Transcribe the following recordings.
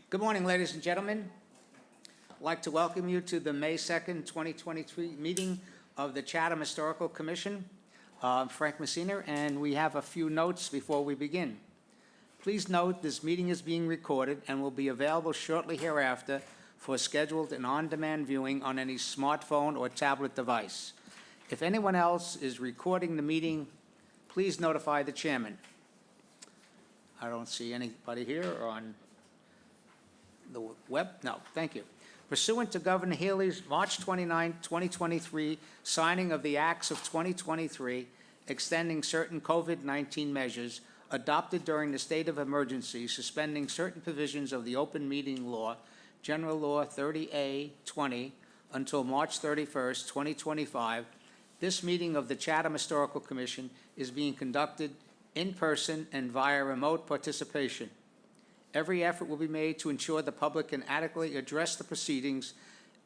Good morning, ladies and gentlemen. I'd like to welcome you to the May 2nd, 2023 meeting of the Chatham Historical Commission. I'm Frank Messina, and we have a few notes before we begin. Please note this meeting is being recorded and will be available shortly hereafter for scheduled and on-demand viewing on any smartphone or tablet device. If anyone else is recording the meeting, please notify the chairman. I don't see anybody here on the web? No, thank you. Pursuant to Governor Healey's March 29, 2023 signing of the Acts of 2023 extending certain COVID-19 measures adopted during the state of emergency, suspending certain provisions of the open meeting law, General Law 30A-20, until March 31st, 2025, this meeting of the Chatham Historical Commission is being conducted in person and via remote participation. Every effort will be made to ensure the public can adequately address the proceedings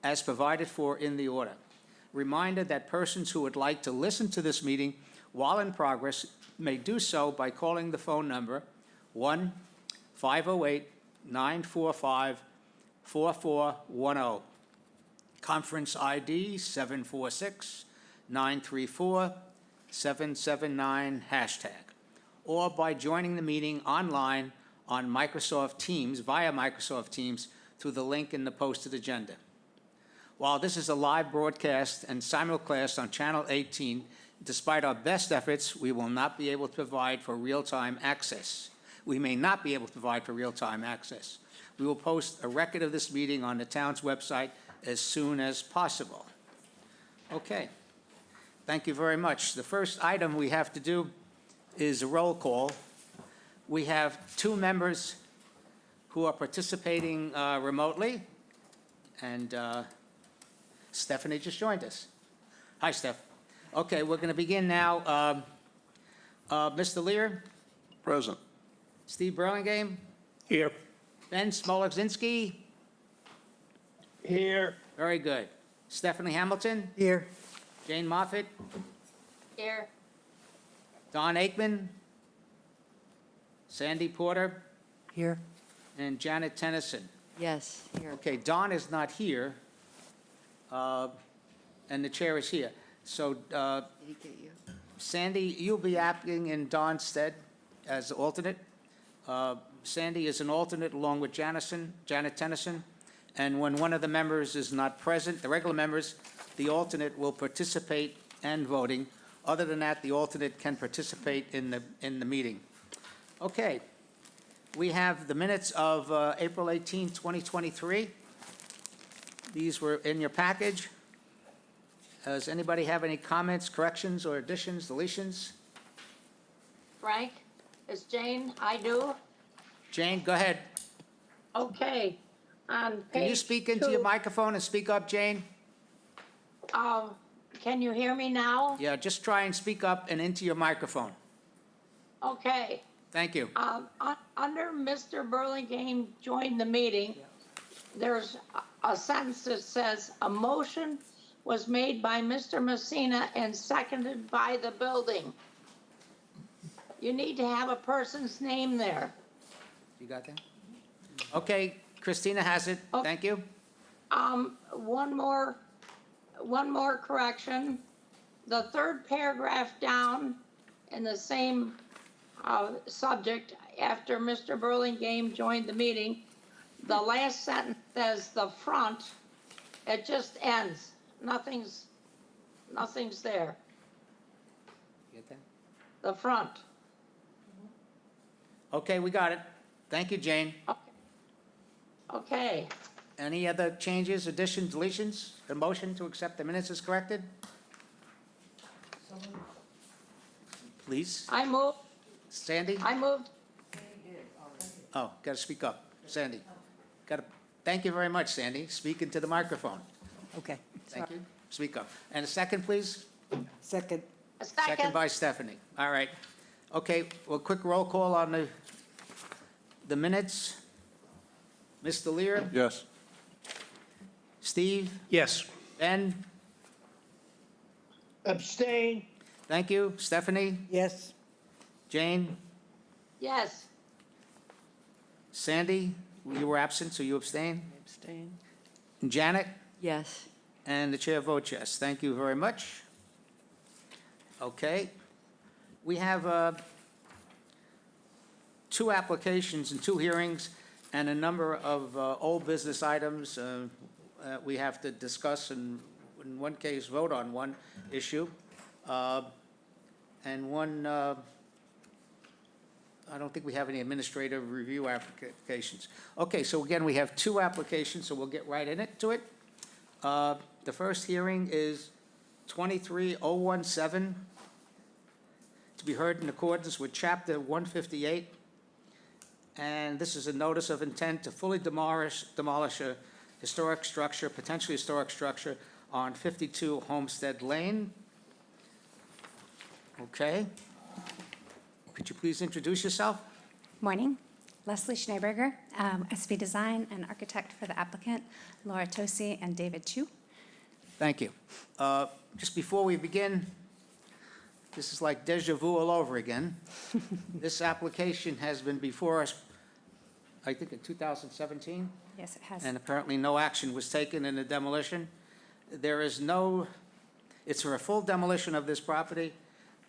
as provided for in the order. Reminder that persons who would like to listen to this meeting while in progress may do so by calling the phone number 1-508-945-4410, conference ID 746-934-779 #, or by joining the meeting online on Microsoft Teams, via Microsoft Teams, through the link in the posted agenda. While this is a live broadcast and simulcast on Channel 18, despite our best efforts, we will not be able to provide for real-time access. We may not be able to provide for real-time access. We will post a record of this meeting on the town's website as soon as possible. Okay, thank you very much. The first item we have to do is a roll call. We have two members who are participating remotely, and Stephanie just joined us. Hi, Steph. Okay, we're going to begin now. Mr. Lear? Present. Steve Burlingame? Here. Ben Smolak-Zinski? Here. Very good. Stephanie Hamilton? Here. Jane Moffitt? Here. Don Aikman? Sandy Porter? Here. And Janet Tennyson. Yes, here. Okay, Don is not here, and the chair is here. So, Did he get you? Sandy, you'll be acting in Don's stead as alternate. Sandy is an alternate along with Janet Tennyson. And when one of the members is not present, the regular members, the alternate will participate and voting. Other than that, the alternate can participate in the meeting. Okay, we have the minutes of April 18, 2023. These were in your package. Does anybody have any comments, corrections, or additions, deletions? Frank? Is Jane? I do. Jane, go ahead. Okay. On page Can you speak into your microphone and speak up, Jane? Can you hear me now? Yeah, just try and speak up and into your microphone. Okay. Thank you. Under Mr. Burlingame joined the meeting, there's a sentence that says, a motion was made by Mr. Messina and seconded by the building. You need to have a person's name there. You got that? Okay, Christina has it. Okay. Thank you. One more correction. The third paragraph down in the same subject, after Mr. Burlingame joined the meeting, the last sentence says the front. It just ends. Nothing's there. You get that? The front. Okay, we got it. Thank you, Jane. Okay. Any other changes, additions, deletions? The motion to accept the minutes is corrected? Please. I moved. Sandy? Oh, got to speak up. Sandy. Thank you very much, Sandy. Speak into the microphone. Okay. Thank you. Speak up. And a second, please? Second. A second. Second by Stephanie. All right. Okay, well, quick roll call on the minutes. Mr. Lear? Yes. Steve? Yes. Ben? Abstain. Thank you. Stephanie? Yes. Jane? Yes. Sandy? You were absent, so you abstain? Abstain. And Janet? Yes. And the chair votes yes. Thank you very much. Okay. We have 2 applications and 2 hearings and a number of old business items we have to discuss and, in one case, vote on one issue. And one, I don't think we have any administrative review applications. Okay, so again, we have 2 applications, so we'll get right into it. The first hearing is 23017, to be heard in accordance with Chapter 158. And this is a notice of intent to fully demolish a historic structure, potentially historic structure, on 52 Homestead Lane. Okay. Could you please introduce yourself? Morning. Leslie Schneeberger, SV Design and architect for the applicant, Laura Tosi and David Chu. Thank you. Just before we begin, this is like deja vu all over again. This application has been before us, I think, in 2017, Yes, it has. and apparently no action was taken in the demolition. There is no, it's for a full demolition of this property.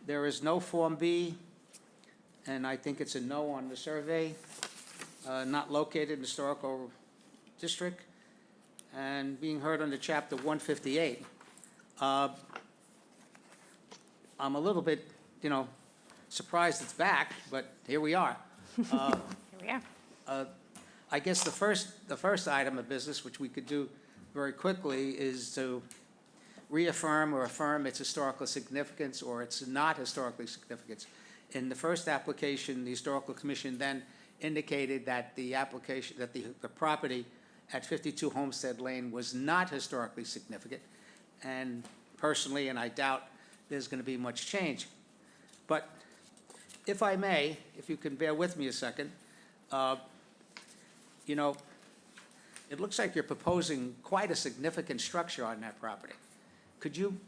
There is no Form B, and I think it's a no on the survey. Not located in historical district, and being heard under Chapter 158. I'm a little bit, surprised it's back, but here we are. Here we are. I guess the first item of business, which we could do very quickly, is to reaffirm or affirm its historical significance or its not historically significance. In the first application, the Historical Commission then indicated that the application, that the property at 52 Homestead Lane was not historically significant. And personally, and I doubt there's going to be much change. But if I may, if you can bear with me a second, it looks like you're proposing quite a significant structure on that property. Could you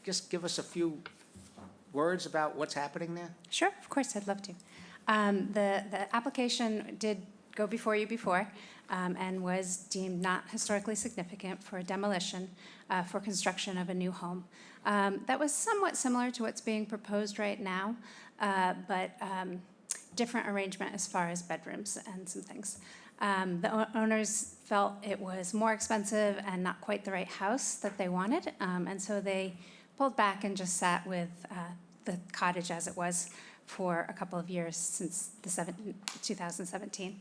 just give us a few words about what's happening there? Sure, of course, I'd love to. The application did go before you before and was deemed not historically significant for demolition for construction of a new home. That was somewhat similar to what's being proposed right now, but different arrangement as far as bedrooms and some things. The owners felt it was more expensive and not quite the right house that they wanted, and so they pulled back and just sat with the cottage as it was for a couple of years since 2017.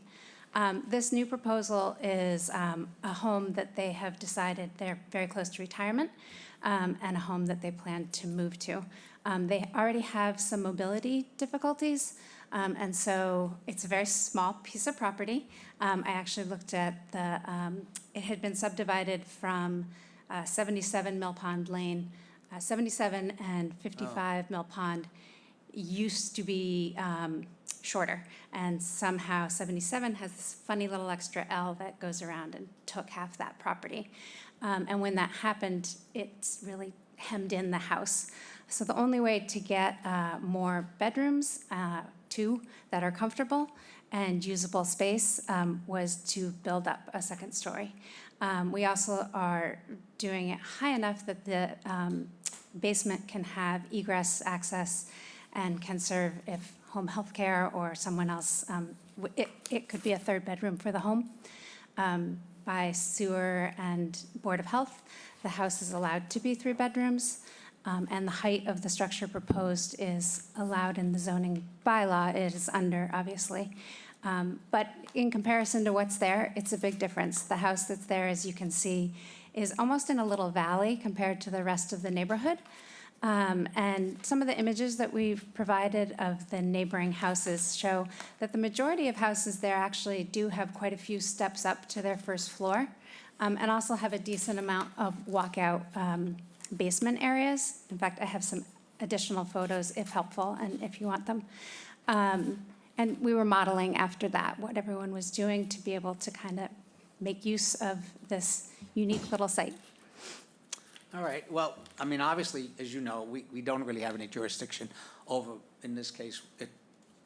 This new proposal is a home that they have decided they're very close to retirement, and a home that they plan to move to. They already have some mobility difficulties, and so it's a very small piece of property. I actually looked at it had been subdivided from 77 Mill Pond Lane. 77 and 55 Mill Pond used to be shorter, and somehow 77 has this funny little extra L that goes around and took half that property. And when that happened, it's really hemmed in the house. So the only way to get more bedrooms, 2 that are comfortable and usable space, was to build up a second story. We also are doing it high enough that the basement can have egress access and can serve if home health care or someone else, it could be a 3rd bedroom for the home. By sewer and Board of Health, the house is allowed to be 3 bedrooms, and the height of the structure proposed is allowed in the zoning bylaw. It is under, obviously. But in comparison to what's there, it's a big difference. The house that's there, as you can see, is almost in a little valley compared to the rest of the neighborhood. And some of the images that we've provided of the neighboring houses show that the majority of houses there actually do have quite a few steps up to their first floor, and also have a decent amount of walkout basement areas. In fact, I have some additional photos if helpful and if you want them. And we were modeling after that what everyone was doing to be able to kind of make use of this unique little site. All right, well, I mean, obviously, as you know, we don't really have any jurisdiction over, in this case,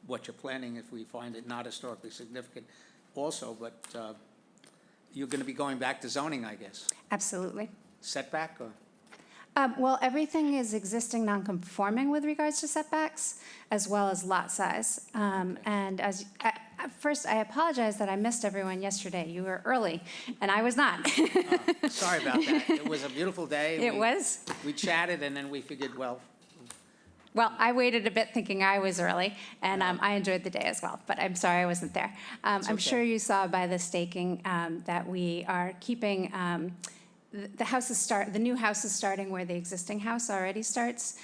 what you're planning if we find it not historically significant also, but you're going to be going back to zoning, I guess. Absolutely. Setback or? Well, everything is existing non-conforming with regards to setbacks, as well as lot size. And first, I apologize that I missed everyone yesterday. You were early, and I was not. Sorry about that. It was a beautiful day. It was? We chatted, and then we figured, well, Well, I waited a bit thinking I was early, and I enjoyed the day as well, but I'm sorry I wasn't there. I'm okay. sure you saw by the staking that we are keeping, the new house is starting where the existing house already starts.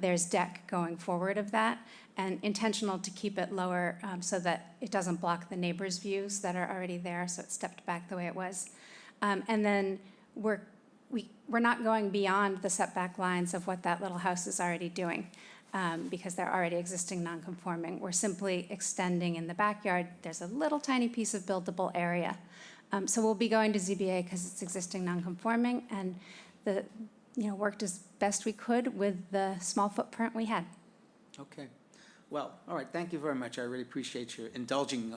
There's deck going forward of that, and intentional to keep it lower so that it doesn't block the neighbors' views that are already there, so it's stepped back the way it was. And then we're not going beyond the setback lines of what that little house is already doing, because they're already existing non-conforming. We're simply extending in the backyard. There's a little tiny piece of buildable area. So we'll be going to ZBA because it's existing non-conforming, and worked as best we could with the small footprint we had. okay. Well, all right, thank you very much. I really appreciate you indulging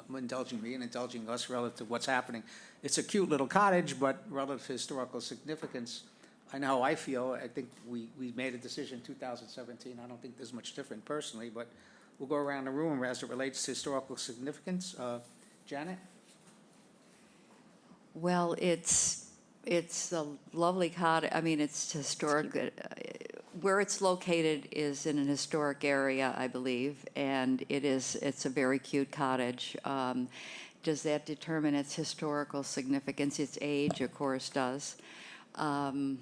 me and indulging us relative to what's happening. It's a cute little cottage, but relative to historical significance, I know how I feel. I think we made a decision in 2017. I don't think there's much different personally, but we'll go around the room as it relates to historical significance. Janet? Well, it's a lovely cottage. I mean, it's historic. Where it's located is in an historic area, I believe, and it's a very cute cottage. Does that determine its historical significance? Its age, of course, does. I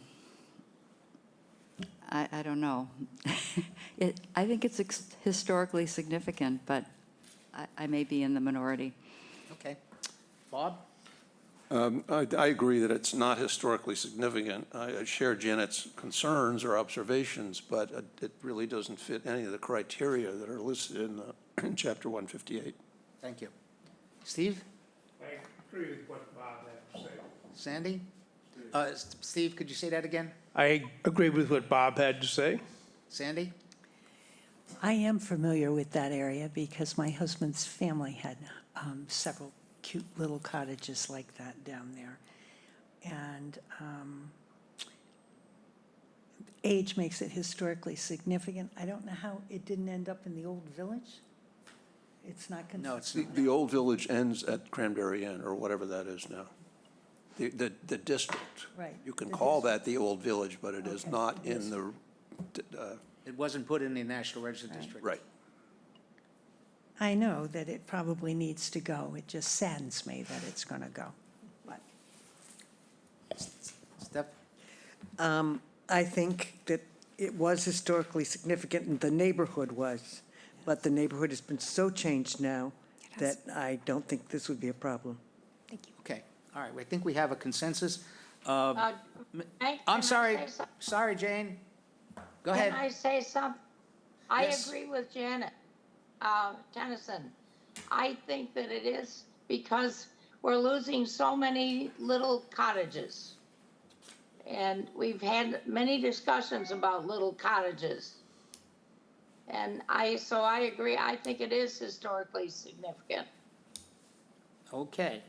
don't know. I think it's historically significant, but I may be in the minority. Okay. Bob? I agree that it's not historically significant. I share Janet's concerns or observations, but it really doesn't fit any of the criteria that are listed in Chapter 158. Thank you. Steve? I agree with what Bob had to say. Sandy? Steve, could you say that again? I agree with what Bob had to say. Sandy? I am familiar with that area because my husband's family had several cute little cottages like that down there. And age makes it historically significant. I don't know how it didn't end up in the old village. It's not considered. No, it's not. The old village ends at Cranberry Inn, or whatever that is now. The district. Right, You can the call that the old village, but it is Okay, not it is. in the, It wasn't put in the National Register District. right. I know that it probably needs to go. It just saddens me that it's going to go. But Steph? I think that it was historically significant, and the neighborhood was, but the neighborhood has been so changed now It has. that I don't think this would be a problem. Thank you. Okay, all right, I think we have a consensus. Can I I'm sorry, say something? sorry, Jane. Go Can ahead. I say something? I Yes. agree with Janet Tennyson. I think that it is because we're losing so many little cottages. And we've had many discussions about little cottages. And so I agree, I think it is historically significant. Okay.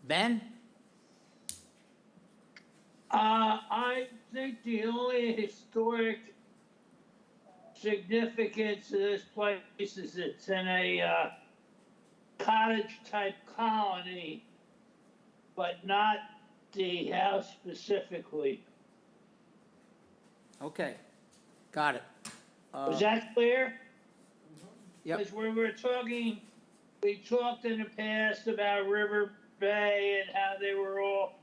Ben? I think the only historic significance of this place is it's in a cottage-type colony, but not the house specifically. Okay, got it. Was that clear? Yep. Because we talked in the past about River Bay and how they were all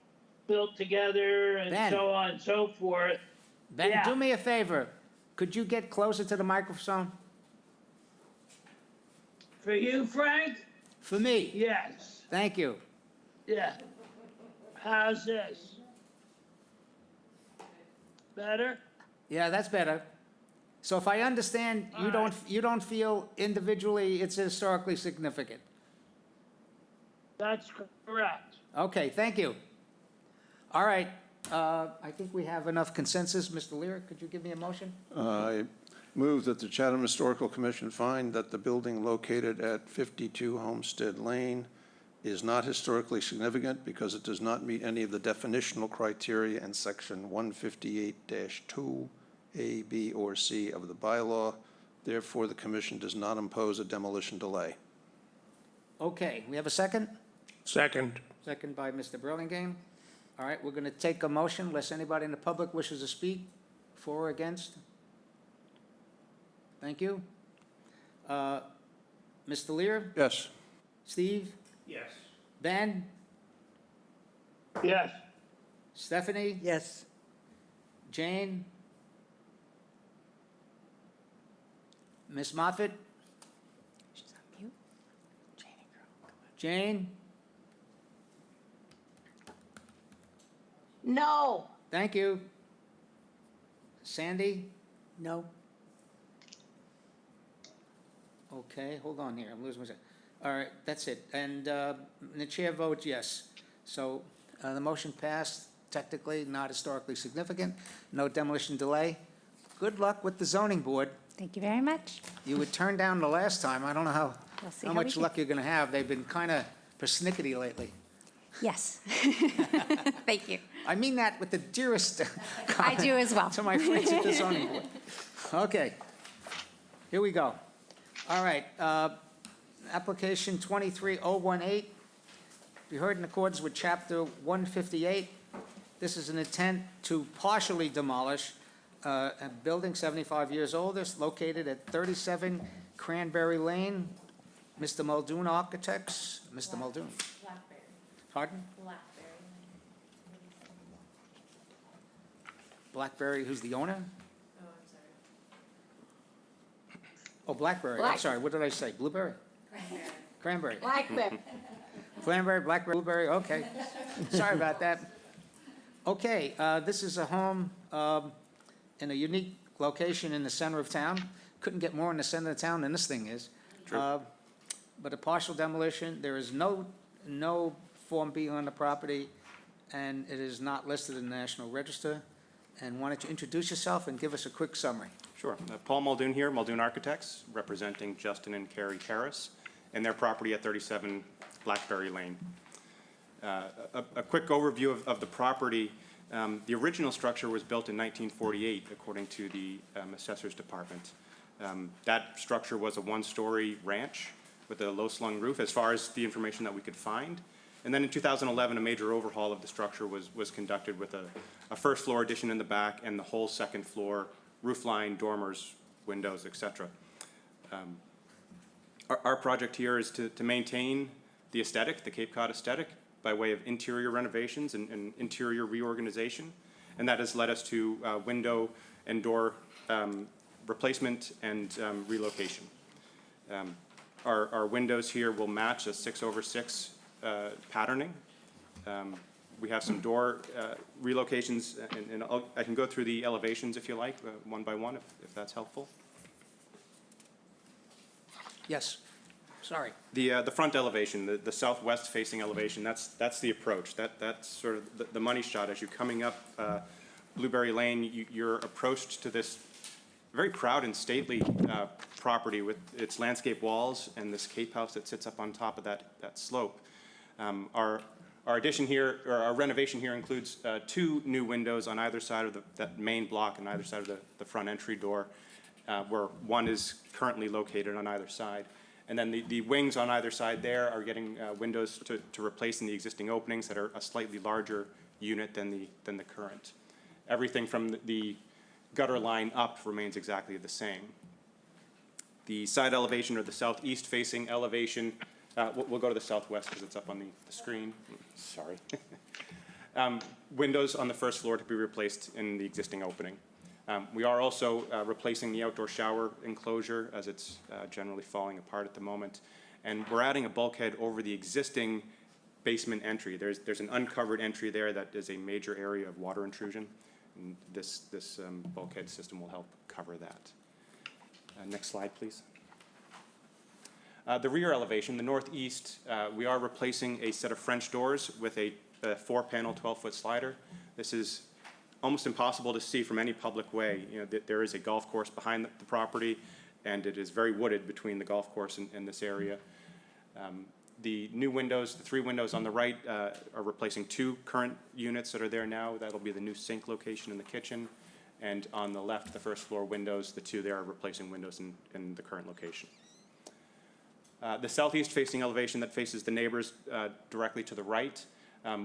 built together and Ben. so on and so forth. Ben, Yeah. do me a favor. Could you get closer to the microphone? For you, Frank? For me? Yes. Thank you. Yeah. How's this? Better? Yeah, that's better. So if I understand, All right. you don't feel individually it's historically significant? That's correct. Okay, thank you. All right, I think we have enough consensus. Mr. Lear, could you give me a motion? I move that the Chatham Historical Commission find that the building located at 52 Homestead Lane is not historically significant because it does not meet any of the definitional criteria in section 158-2, A, B, or C of the bylaw. Therefore, the commission does not impose a demolition delay. Okay, we have a second? Second. Second by Mr. Burlingame. All right, we're going to take a motion unless anybody in the public wishes to speak, for or against. Thank you. Mr. Lear? Yes. Steve? Yes. Ben? Yes. Stephanie? Yes. Jane? Ms. Moffett? She's on mute. Janie, girl, come on. Jane? No, Thank you. Sandy? No. Okay, hold on here, I'm losing myself. All right, that's it. And the chair votes yes. So the motion passed, technically not historically significant, no demolition delay. Good luck with the zoning board. Thank you very much. You were turned down the last time. I don't know We'll see how how we much do. luck you're going to have. They've been kind of persnickety lately. Yes. Thank you. I mean that with the dearest I comment do as well. to my friends at the zoning board. Okay, here we go. All right, application 23018, be heard in accordance with chapter 158. This is an intent to partially demolish a building 75 years old, it's located at 37 Cranberry Lane. Mr. Muldoon Architects, Mr. Muldoon. Blackberry. Pardon? Blackberry, who's the owner? Oh, Blackberry, I'm Black- sorry, what did I say, blueberry? Cranberry. Blackberry. Cranberry, blackberry, blueberry, okay. Sorry about that. Okay, this is a home in a unique location in the center of town. Couldn't get more in the center of town than this thing is. But a partial demolition, there is no Form B on the property, and it is not listed in the National Register. And why don't you introduce yourself and give us a quick summary? Sure. Paul Muldoon here, Muldoon Architects, representing Justin and Carrie Harris and their property at 37 Blackberry Lane. A quick overview of the property. The original structure was built in 1948, according to the Assessor's Department. That structure was a one-story ranch with a low-slung roof, as far as the information that we could find. And then in 2011, a major overhaul of the structure was conducted with a first-floor addition in the back and the whole second floor, roof line, dormers, windows, et cetera. Our project here is to maintain the aesthetic, the Cape Cod aesthetic, by way of interior renovations and interior reorganization. And that has led us to window and door replacement and relocation. Our windows here will match a 6/6 patterning. We have some door relocations, and I can go through the elevations if you like, one by one, if that's helpful. Yes, sorry. The front elevation, the southwest facing elevation, that's the approach. That's sort of the money shot as you're coming up Blueberry Lane. You're approached to this very proud and stately property with its landscape walls and this Cape House that sits up on top of that slope. Our addition here, or our renovation here, includes 2 new windows on either side of that main block, on either side of the front entry door, where one is currently located on either side. And then the wings on either side there are getting windows to replace in the existing openings that are a slightly larger unit than the current. Everything from the gutter line up remains exactly the same. The side elevation, or the southeast facing elevation, we'll go to the southwest because it's up on the screen. Sorry. Windows on the first floor to be replaced in the existing opening. We are also replacing the outdoor shower enclosure, as it's generally falling apart at the moment. And we're adding a bulkhead over the existing basement entry. There's an uncovered entry there that is a major area of water intrusion. And this bulkhead system will help cover that. Next slide, please. The rear elevation, the northeast, we are replacing a set of French doors with a 4-panel 12-foot slider. This is almost impossible to see from any public way. You know, there is a golf course behind the property, and it is very wooded between the golf course and this area. The new windows, the 3 windows on the right, are replacing 2 current units that are there now. That'll be the new sink location in the kitchen. And on the left, the first floor windows, the 2 there are replacing windows in the current location. The southeast facing elevation that faces the neighbors directly to the right,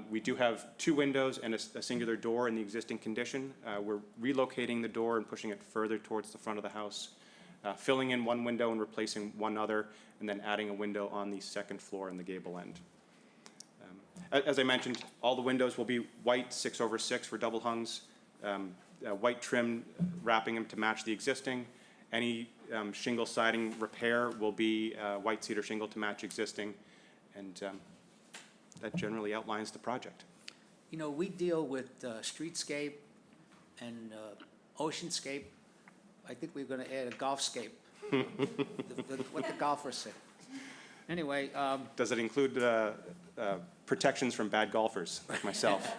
we do have 2 windows and a singular door in the existing condition. We're relocating the door and pushing it further towards the front of the house, filling in 1 window and replacing 1 other, and then adding a window on the second floor in the gable end. As I mentioned, all the windows will be white 6/6 for double hungs, white trim wrapping them to match the existing. Any shingle siding repair will be white cedar shingle to match existing, and that generally outlines the project. You know, we deal with streetscape and oceanscape. I think we're going to add a golfscape, what the golfers say. Anyway, Does it include protections from bad golfers like myself?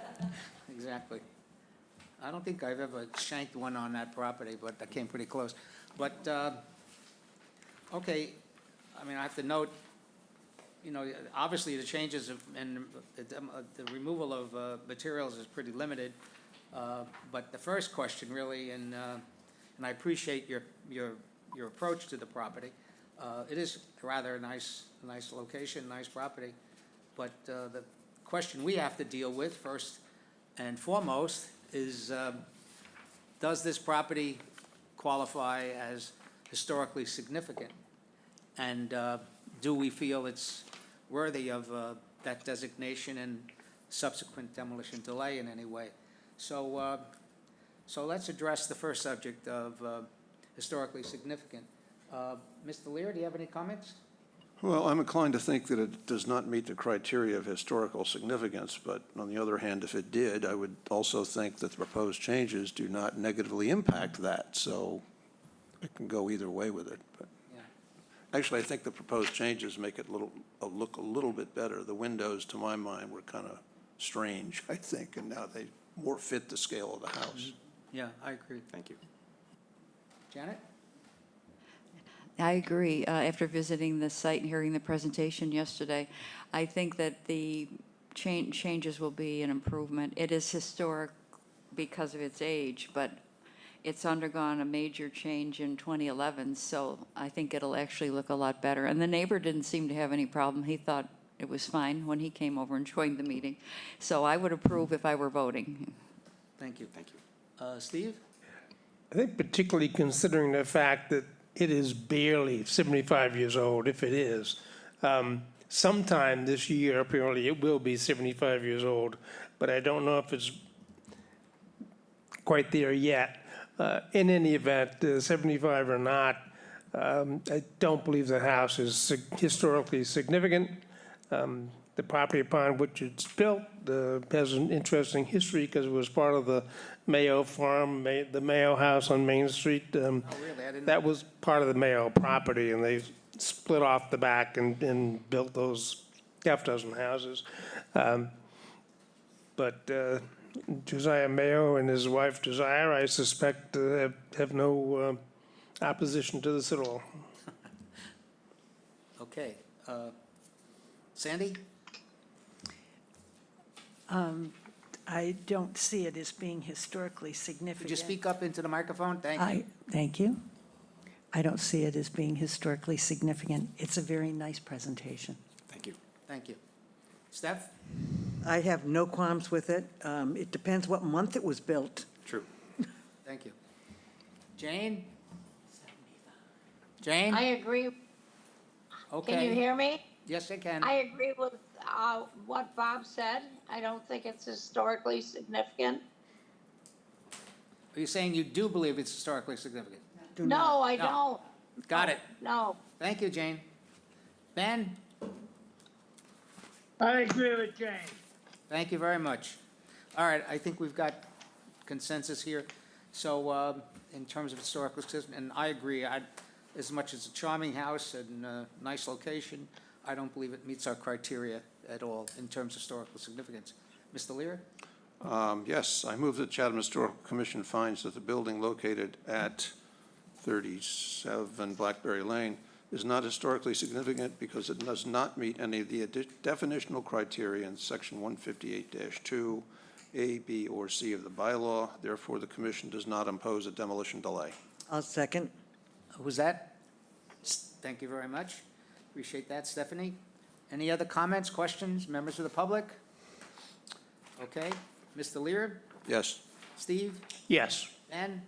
exactly. I don't think I've ever shanked one on that property, but I came pretty close. But, okay, I mean, I have to note, you know, obviously the changes and the removal of materials is pretty limited. But the first question really, and I appreciate your approach to the property. It is rather a nice location, nice property. But the question we have to deal with first and foremost is, does this property qualify as historically significant? And do we feel it's worthy of that designation and subsequent demolition delay in any way? So let's address the first subject of historically significant. Mr. Lear, do you have any comments? Well, I'm inclined to think that it does not meet the criteria of historical significance, but on the other hand, if it did, I would also think that the proposed changes do not negatively impact that, so it can go either way with it. But Yeah. actually, I think the proposed changes make it look a little bit better. The windows, to my mind, were kind of strange, I think, and now they more fit the scale of the house. Yeah, I agree. Thank you. Janet? I agree. After visiting the site and hearing the presentation yesterday, I think that the changes will be an improvement. It is historic because of its age, but it's undergone a major change in 2011, so I think it'll actually look a lot better. And the neighbor didn't seem to have any problem. He thought it was fine when he came over and joined the meeting. So I would approve if I were voting. Thank you. Thank you. Steve? I think particularly considering the fact that it is barely 75 years old, if it is. Sometime this year, apparently, it will be 75 years old, but I don't know if it's quite there yet. In any event, 75 or not, I don't believe the house is historically significant. The property upon which it's built has an interesting history because it was part of the Mayo farm, the Mayo house on Main Street. Oh, really? I didn't. That was part of the Mayo property, and they split off the back and built those half dozen houses. But Josiah Mayo and his wife Josiah, I suspect, have no opposition to this at all. Okay. Sandy? I don't see it as being historically significant. Would you speak up into the microphone? Thank you. Thank you. I don't see it as being historically significant. It's a very nice presentation. Thank you. Thank you. Steph? I have no qualms with it. It depends what month it was built. True. Thank you. Jane? Jane? I agree. Okay. Can you hear me? Yes, I can. I agree with what Bob said. I don't think it's historically significant. Are you saying you do believe it's historically significant? No, I No. don't. Got it. No. Thank you, Jane. Ben? I agree with Jane. Thank you very much. All right, I think we've got consensus here. So in terms of historical system, and I agree, as much as a charming house and a nice location, I don't believe it meets our criteria at all in terms of historical significance. Mr. Lear? Yes, I move that Chatham Historical Commission finds that the building located at 37 Blackberry Lane is not historically significant because it does not meet any of the definitional criteria in Section 158-2, A, B, or C of the bylaw. Therefore, the commission does not impose a demolition delay. I'll second. Who's that? Thank you very much. Appreciate that, Stephanie. Any other comments, questions, members of the public? Okay, Mr. Lear, Yes. Steve, Yes. Ben,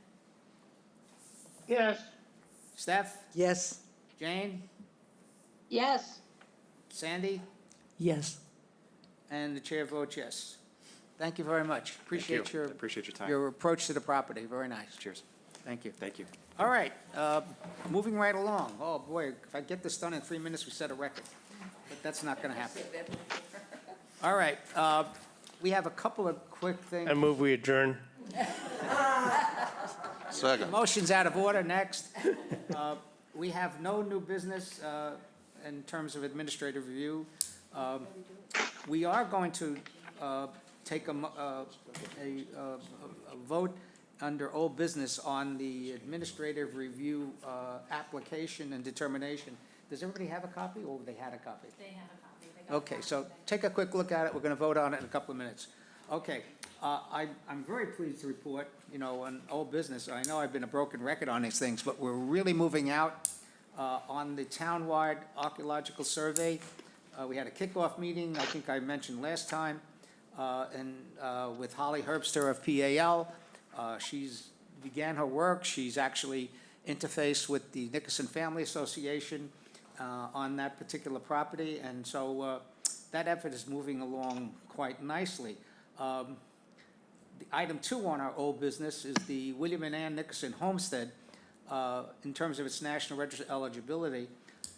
Yes. Steph, Yes, Jane, Yes, Sandy, Yes. and the chair votes yes. Thank you very much. Appreciate your, Appreciate your time. your approach to the property. Very nice. Cheers. Thank you. Thank you. All right, moving right along. Oh, boy, if I get this done in 3 minutes, we set a record. But that's not going to happen. All right, we have a couple of quick things. I move we adjourn. Second. Motion's out of order. Next. We have no new business in terms of administrative review. We are going to take a vote under old business on the administrative review application and determination. Does everybody have a copy, or they had a copy? They have a copy. Okay, so take a quick look at it. We're going to vote on it in a couple of minutes. Okay, I'm very pleased to report, on old business, I know I've been a broken record on these things, but we're really moving out on the townwide archaeological survey. We had a kickoff meeting, I think I mentioned last time, and with Holly Herbster of PAL. She's began her work. She's actually interfaced with the Nickerson Family Association on that particular property, and so that effort is moving along quite nicely. The item 2 on our old business is the William and Ann Nickerson Homestead. In terms of its National Register eligibility,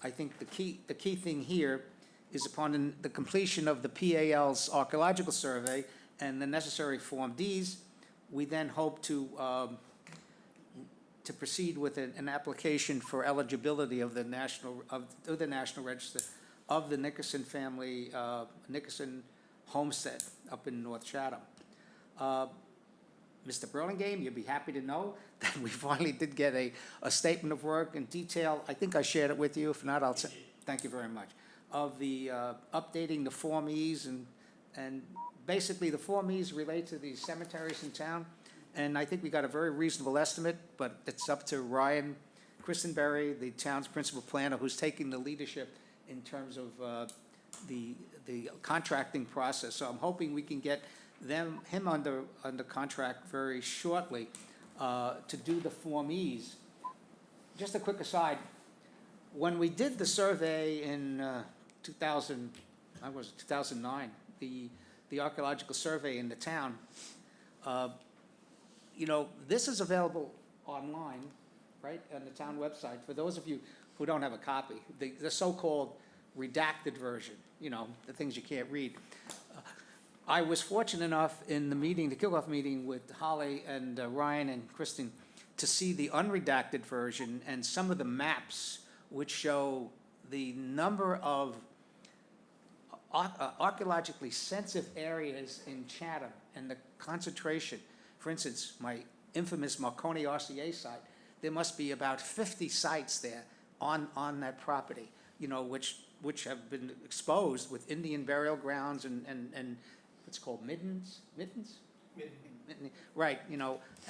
I think the key thing here is upon the completion of the PAL's archaeological survey and the necessary Form Ds, we then hope to proceed with an application for eligibility of the National Register of the Nickerson family, Nickerson Homestead up in North Chatham. Mr. Burlingame, you'll be happy to know that we finally did get a statement of work in detail. I think I shared it with you. If not, I'll say, thank you very much. Of the updating the Form Es and basically the Form Es relate to the cemeteries in town. And I think we got a very reasonable estimate, but it's up to Ryan Christenberry, the town's principal planner, who's taking the leadership in terms of the contracting process. So I'm hoping we can get him under contract very shortly to do the Form Es. Just a quick aside, when we did the survey in 2009, the archaeological survey in the town, this is available online, right, on the town website. For those of you who don't have a copy, the so-called redacted version, the things you can't read. I was fortunate enough in the meeting, the kickoff meeting with Holly and Ryan and Kristen, to see the unredacted version and some of the maps which show the number of archaeologically sensitive areas in Chatham and the concentration. For instance, my infamous Marconi RCA site, there must be about 50 sites there on that property, which have been exposed with Indian burial grounds and what's called middens? Right,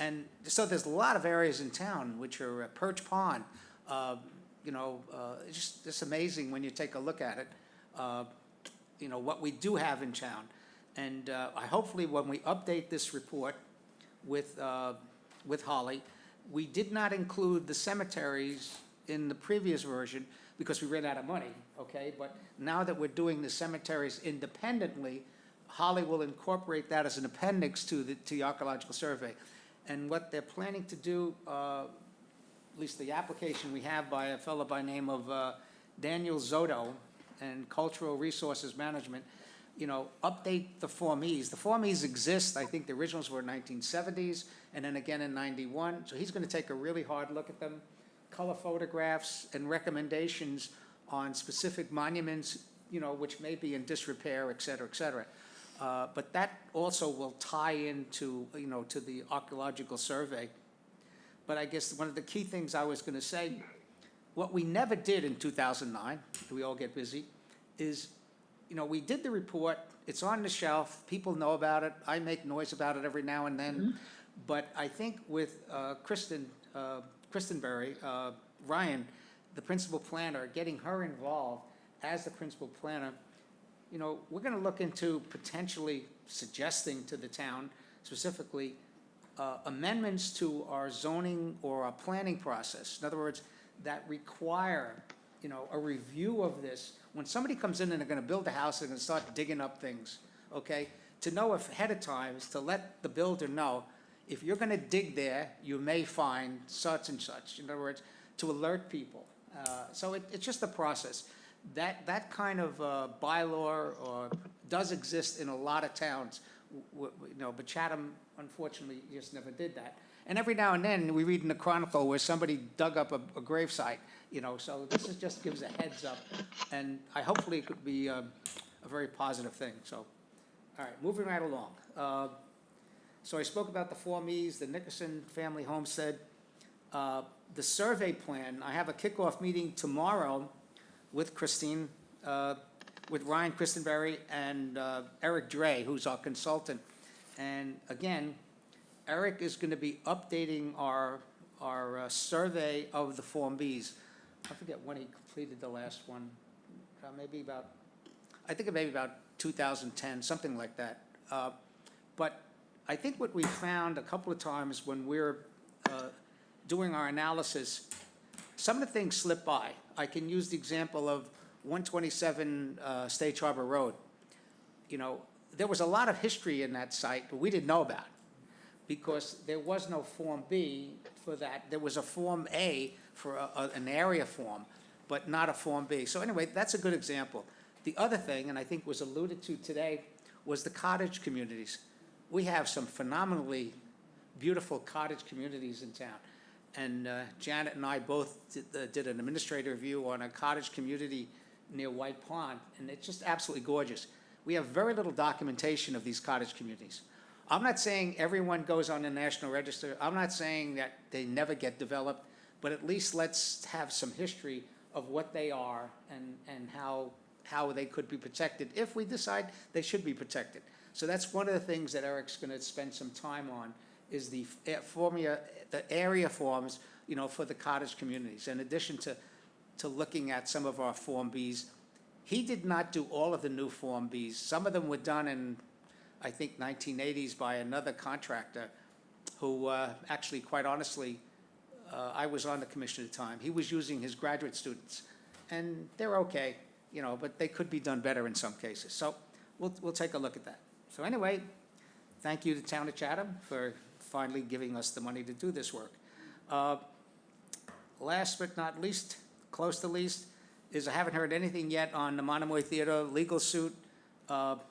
and so there's a lot of areas in town which are Perch Pond. It's just amazing when you take a look at it, what we do have in town. And I hopefully when we update this report with Holly, we did not include the cemeteries in the previous version because we ran out of money, okay? But now that we're doing the cemeteries independently, Holly will incorporate that as an appendix to the archaeological survey. And what they're planning to do, at least the application we have by a fellow by name of Daniel Zotto and Cultural Resources Management, update the Form Es. The Form Es exist. I think the originals were 1970s and then again in 91. So he's going to take a really hard look at them, color photographs and recommendations on specific monuments, which may be in disrepair, et cetera, et cetera. But that also will tie into, to the archaeological survey. But I guess one of the key things I was going to say, what we never did in 2009, we all get busy, is, we did the report, it's on the shelf, people know about it, I make noise about it every now and then. But I think with Kristen Berry, Ryan, the principal planner, getting her involved as the principal planner, we're going to look into potentially suggesting to the town specifically amendments to our zoning or our planning process. In other words, that require, a review of this. When somebody comes in and they're going to build a house, they're going to start digging up things, okay? To know ahead of time is to let the builder know, if you're going to dig there, you may find such and such. In other words, to alert people. So it's just a process. That kind of bylaw does exist in a lot of towns, but Chatham, unfortunately, just never did that. And every now and then, we read in the Chronicle where somebody dug up a gravesite, so this just gives a heads up. And hopefully it could be a very positive thing, so. All right, moving right along. So I spoke about the Form Es, the Nickerson Family Homestead. The survey plan, I have a kickoff meeting tomorrow with Christine, with Ryan Christenberry and Eric Dre, who's our consultant. And again, Eric is going to be updating our survey of the Form Bs. I forget when he completed the last one, I think it may be about 2010, something like that. But I think what we found a couple of times when we're doing our analysis, some of the things slip by. I can use the example of 127 Stage Harbor Road. There was a lot of history in that site, but we didn't know about, because there was no Form B for that. There was a Form A for an area form, but not a Form B. So anyway, that's a good example. The other thing, and I think was alluded to today, was the cottage communities. We have some phenomenally beautiful cottage communities in town. And Janet and I both did an administrative review on a cottage community near White Pond, and it's just absolutely gorgeous. We have very little documentation of these cottage communities. I'm not saying everyone goes on the National Register. I'm not saying that they never get developed, but at least let's have some history of what they are and how they could be protected if we decide they should be protected. So that's one of the things that Eric's going to spend some time on, is the area forms, for the cottage communities. In addition to looking at some of our Form Bs, he did not do all of the new Form Bs. Some of them were done in, I think, 1980s by another contractor who actually, quite honestly, I was on the commission at the time. He was using his graduate students, and they're okay, but they could be done better in some cases. So we'll take a look at that. So anyway, thank you to Town of Chatham for finally giving us the money to do this work. Last but not least, close to least, is I haven't heard anything yet on the Monomoy Theater legal suit.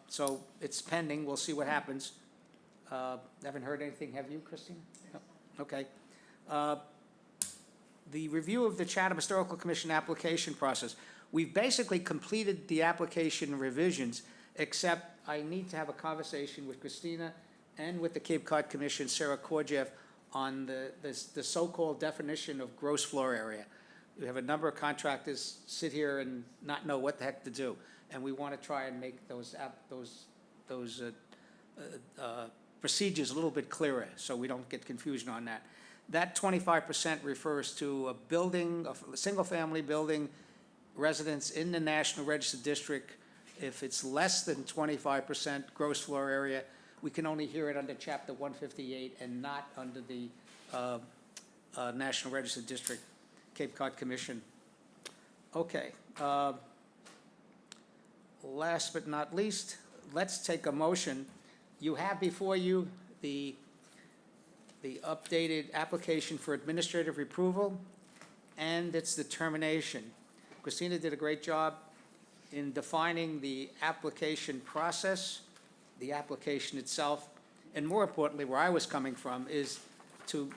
So it's pending. We'll see what happens. Haven't heard anything. Have you, Christine? No? Okay. The review of the Chatham Historical Commission application process. We've basically completed the application revisions, except I need to have a conversation with Christina and with the Cape Cod Commission, Sarah Korjeff, on the so-called definition of gross floor area. We have a number of contractors sit here and not know what the heck to do, and we want to try and make those procedures a little bit clearer, so we don't get confusion on that. That 25% refers to a building, a single-family building, residence in the National Register District. If it's less than 25% gross floor area, we can only hear it under Chapter 158 and not under the National Register District, Cape Cod Commission. Okay. Last but not least, let's take a motion. You have before you the updated application for administrative approval and its determination. Christina did a great job in defining the application process, the application itself, and more importantly, where I was coming from is to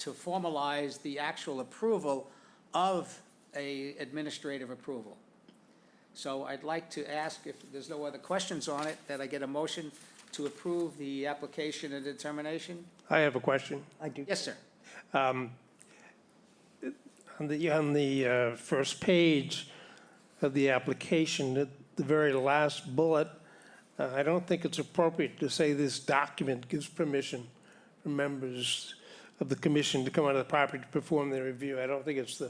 formalize the actual approval of a administrative approval. So I'd like to ask, if there's no other questions on it, that I get a motion to approve the application and determination? I have a question. I do. Yes, sir. On the first page of the application, at the very last bullet, I don't think it's appropriate to say this document gives permission for members of the commission to come onto the property to perform their review. I don't think it's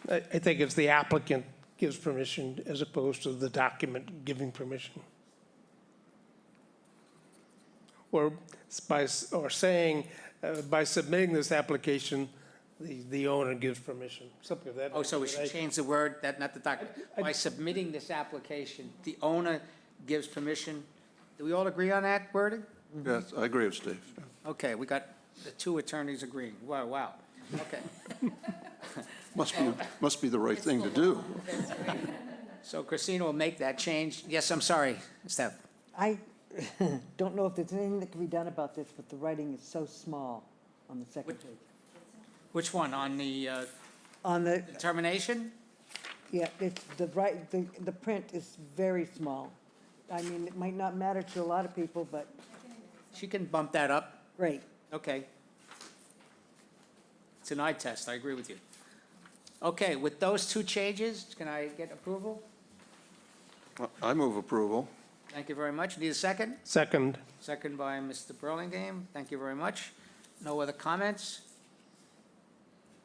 I think it's the applicant gives permission as opposed to the document giving permission. Or saying, by submitting this application, the owner gives permission, something of that. Oh, so we should change the word, not the document. By submitting this application, the owner gives permission. Do we all agree on that wording? Yes, I agree with Steve. Okay, we got the two attorneys agreeing. Wow, wow. Okay. Must be the right thing to do. So Christina will make that change. Yes, I'm sorry, Steph. I don't know if there's anything that can be done about this, but the writing is so small on the second page. Which one, on the On the, determination? yeah, it's the print is very small. I mean, it might not matter to a lot of people, but She can bump that up. great. Okay. It's an eye test, I agree with you. Okay, with those two changes, can I get approval? I move approval. Thank you very much. Need a second? Second, Second by Mr. Burlingame. Thank you very much. No other comments?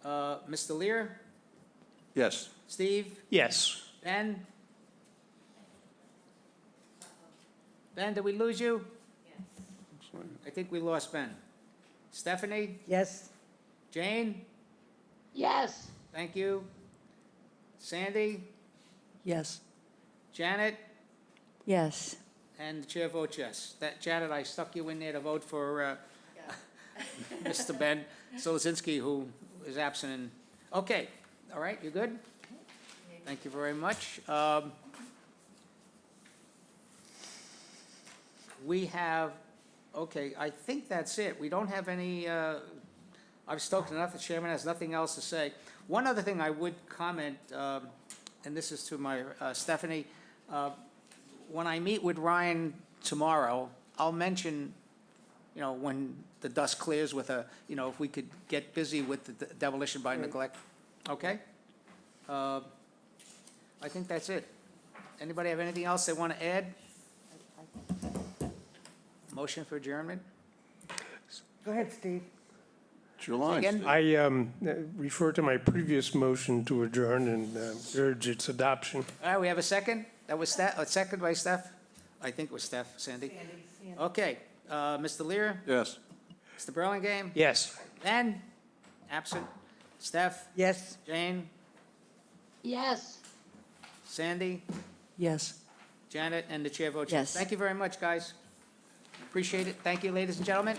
Mr. Lear? Yes. Steve? yes. Ben? Ben, did we lose you? I think we lost Ben. Stephanie? Yes, Jane? Yes, Thank you. Sandy? Yes. Janet? Yes. And the chair votes yes. That, Janet, I stuck you in there to vote for Mr. Ben Solozinski, who is absent. Okay, all right, you good? Thank you very much. We have, okay, I think that's it. We don't have any, I've spoken enough. The chairman has nothing else to say. One other thing I would comment, and this is to my Stephanie, when I meet with Ryan tomorrow, I'll mention, when the dust clears with if we could get busy with the demolition by neglect. Okay? I think that's it. Anybody have anything else they want to add? Motion for adjournment? go ahead, Steve. It's your line, Again? Steve. I refer to my previous motion to adjourn and urge its adoption. All right, we have a second? That was a second by Steph? I think it was Steph, Sandy. Okay, Mr. Lear, Yes. Mr. Burlingame, Yes. Ben, absent, Steph, Yes. Jane, yes. Sandy, Yes. Janet, and the chair votes yes. Yes. Thank you very much, guys. Appreciate it. Thank you, ladies and gentlemen.